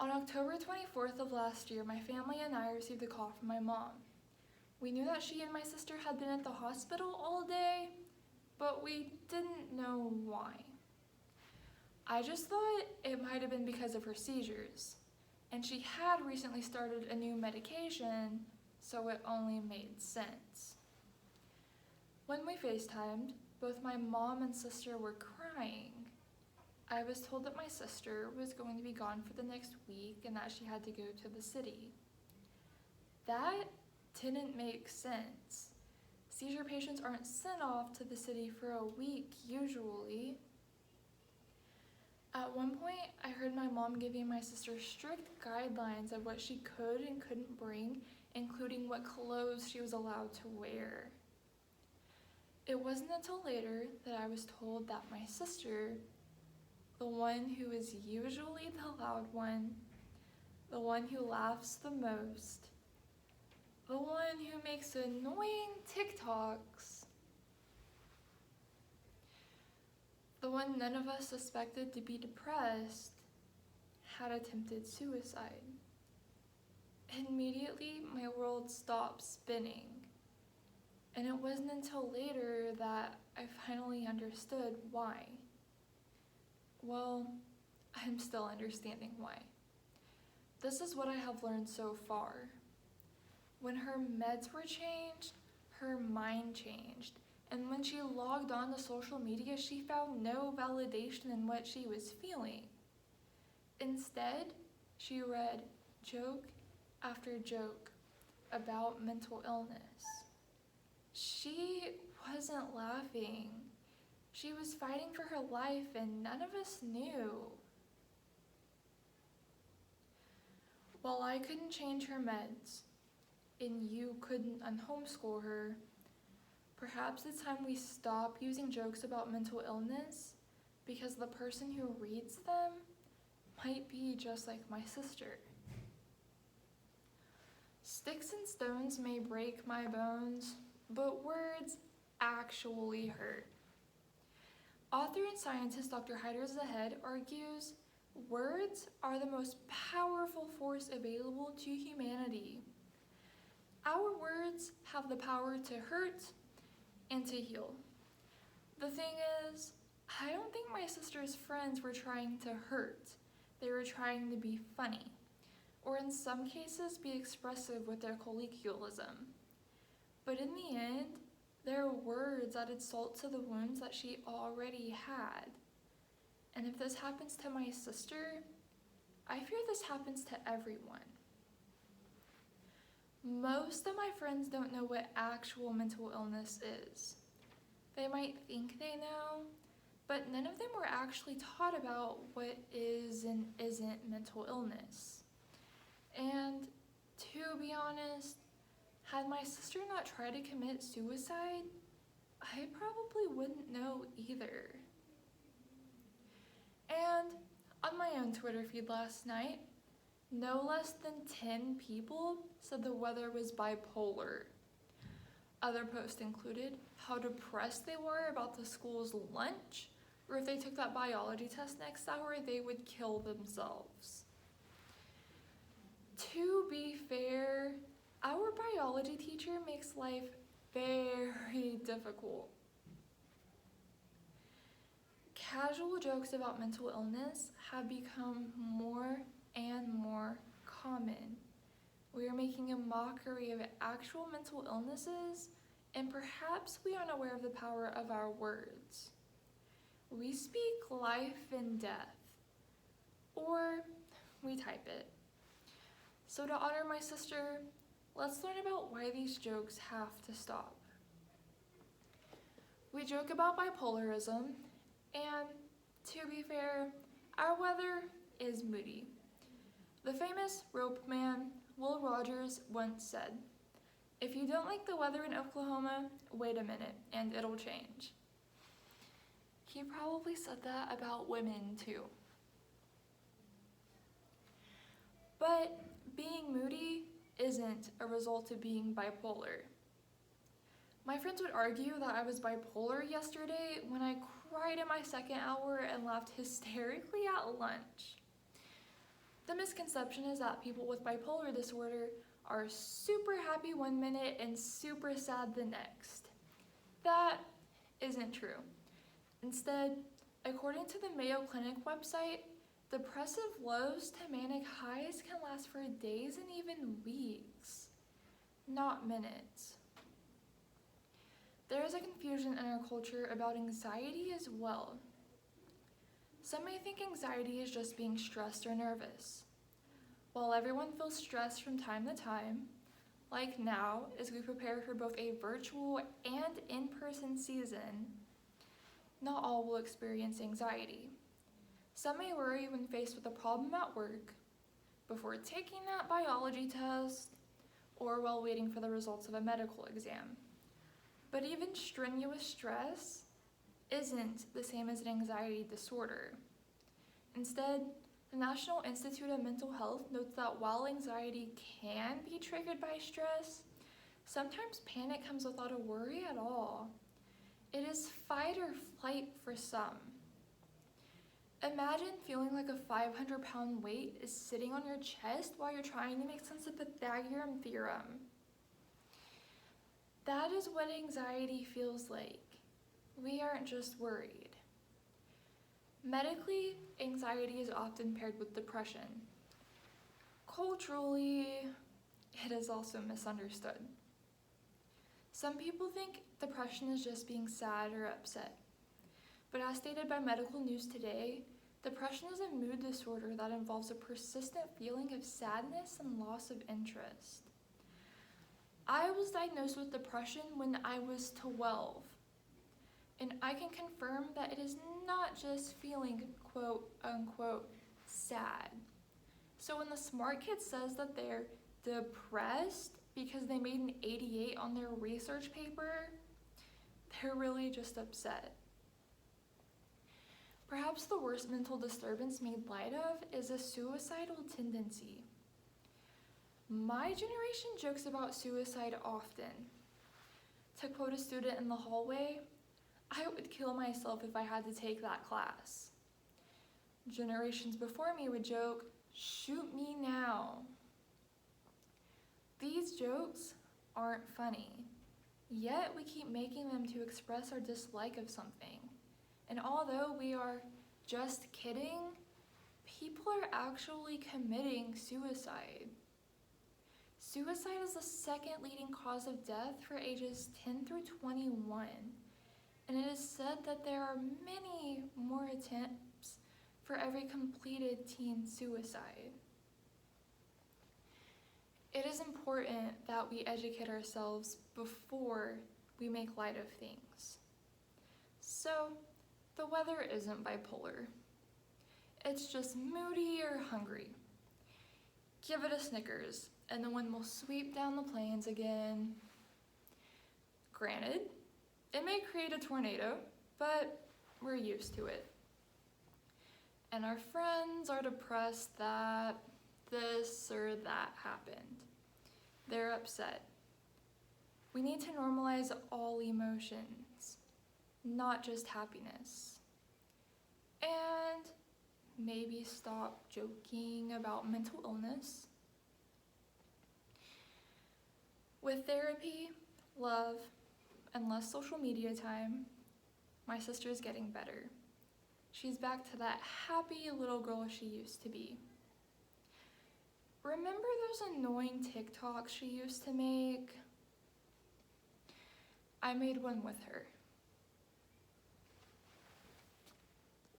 On October 24th of last year, my family and I received a call from my mom. We knew that she and my sister had been at the hospital all day, but we didn't know why. I just thought it might have been because of her seizures, and she had recently started a new medication, so it only made sense. When we FaceTimed, both my mom and sister were crying. I was told that my sister was going to be gone for the next week and that she had to go to the city. That didn't make sense. Seizure patients aren't sent off to the city for a week usually. At one point, I heard my mom giving my sister strict guidelines of what she could and couldn't bring, including what clothes she was allowed to wear. It wasn't until later that I was told that my sister, the one who is usually the loud one, the one who laughs the most, the one who makes annoying TikToks, the one none of us suspected to be depressed, had attempted suicide. Immediately, my world stopped spinning, and it wasn't until later that I finally understood why. Well, I'm still understanding why. This is what I have learned so far. When her meds were changed, her mind changed. And when she logged on to social media, she found no validation in what she was feeling. Instead, she read joke after joke about mental illness. She wasn't laughing. She was fighting for her life, and none of us knew. While I couldn't change her meds, and you couldn't unhomeschool her, perhaps it's time we stop using jokes about mental illness, because the person who reads them might be just like my sister. Sticks and stones may break my bones, but words actually hurt. Author and scientist Dr. Hyder Zahed argues, words are the most powerful force available to humanity. Our words have the power to hurt and to heal. The thing is, I don't think my sister's friends were trying to hurt. They were trying to be funny, or in some cases be expressive with their colloquialism. But in the end, their words added salt to the wounds that she already had. And if this happens to my sister, I fear this happens to everyone. Most of my friends don't know what actual mental illness is. They might think they know, but none of them were actually taught about what is and isn't mental illness. And to be honest, had my sister not tried to commit suicide, I probably wouldn't know either. And on my own Twitter feed last night, no less than 10 people said the weather was bipolar. Other posts included how depressed they were about the school's lunch, or if they took that biology test next hour, they would kill themselves. To be fair, our biology teacher makes life very difficult. Casual jokes about mental illness have become more and more common. We are making a mockery of actual mental illnesses, and perhaps we aren't aware of the power of our words. We speak life and death, or we type it. So to honor my sister, let's learn about why these jokes have to stop. We joke about bipolarism, and to be fair, our weather is moody. The famous rope man, Will Rogers, once said, "If you don't like the weather in Oklahoma, wait a minute, and it'll change." He probably said that about women too. But being moody isn't a result of being bipolar. My friends would argue that I was bipolar yesterday when I cried in my second hour and laughed hysterically at lunch. The misconception is that people with bipolar disorder are super happy one minute and super sad the next. That isn't true. Instead, according to the Mayo Clinic website, depressive lows to manic highs can last for days and even weeks, not minutes. There is a confusion in our culture about anxiety as well. Some may think anxiety is just being stressed or nervous. While everyone feels stressed from time to time, like now as we prepare for both a virtual and in-person season, not all will experience anxiety. Some may worry when faced with a problem at work, before taking that biology test, or while waiting for the results of a medical exam. But even strenuous stress isn't the same as an anxiety disorder. Instead, the National Institute of Mental Health notes that while anxiety can be triggered by stress, sometimes panic comes without a worry at all. It is fight or flight for some. Imagine feeling like a 500-pound weight is sitting on your chest while you're trying to make sense of Pythagorean theorem. That is what anxiety feels like. We aren't just worried. Medically, anxiety is often paired with depression. Culturally, it is also misunderstood. Some people think depression is just being sad or upset. But as stated by Medical News Today, depression is a mood disorder that involves a persistent feeling of sadness and loss of interest. I was diagnosed with depression when I was 12, and I can confirm that it is not just feeling quote unquote sad. So when the smart kid says that they're depressed because they made an 88 on their research paper, they're really just upset. Perhaps the worst mental disturbance made light of is a suicidal tendency. My generation jokes about suicide often. To quote a student in the hallway, I would kill myself if I had to take that class. Generations before me would joke, shoot me now. These jokes aren't funny, yet we keep making them to express our dislike of something. And although we are just kidding, people are actually committing suicide. Suicide is the second leading cause of death for ages 10 through 21, and it is said that there are many more attempts for every completed teen suicide. It is important that we educate ourselves before we make light of things. So, the weather isn't bipolar. It's just moody or hungry. Give it a Snickers, and the wind will sweep down the plains again. Granted, it may create a tornado, but we're used to it. And our friends are depressed that this or that happened. They're upset. We need to normalize all emotions, not just happiness. And maybe stop joking about mental illness. With therapy, love, and less social media time, my sister is getting better. She's back to that happy little girl she used to be. Remember those annoying TikToks she used to make? I made one with her.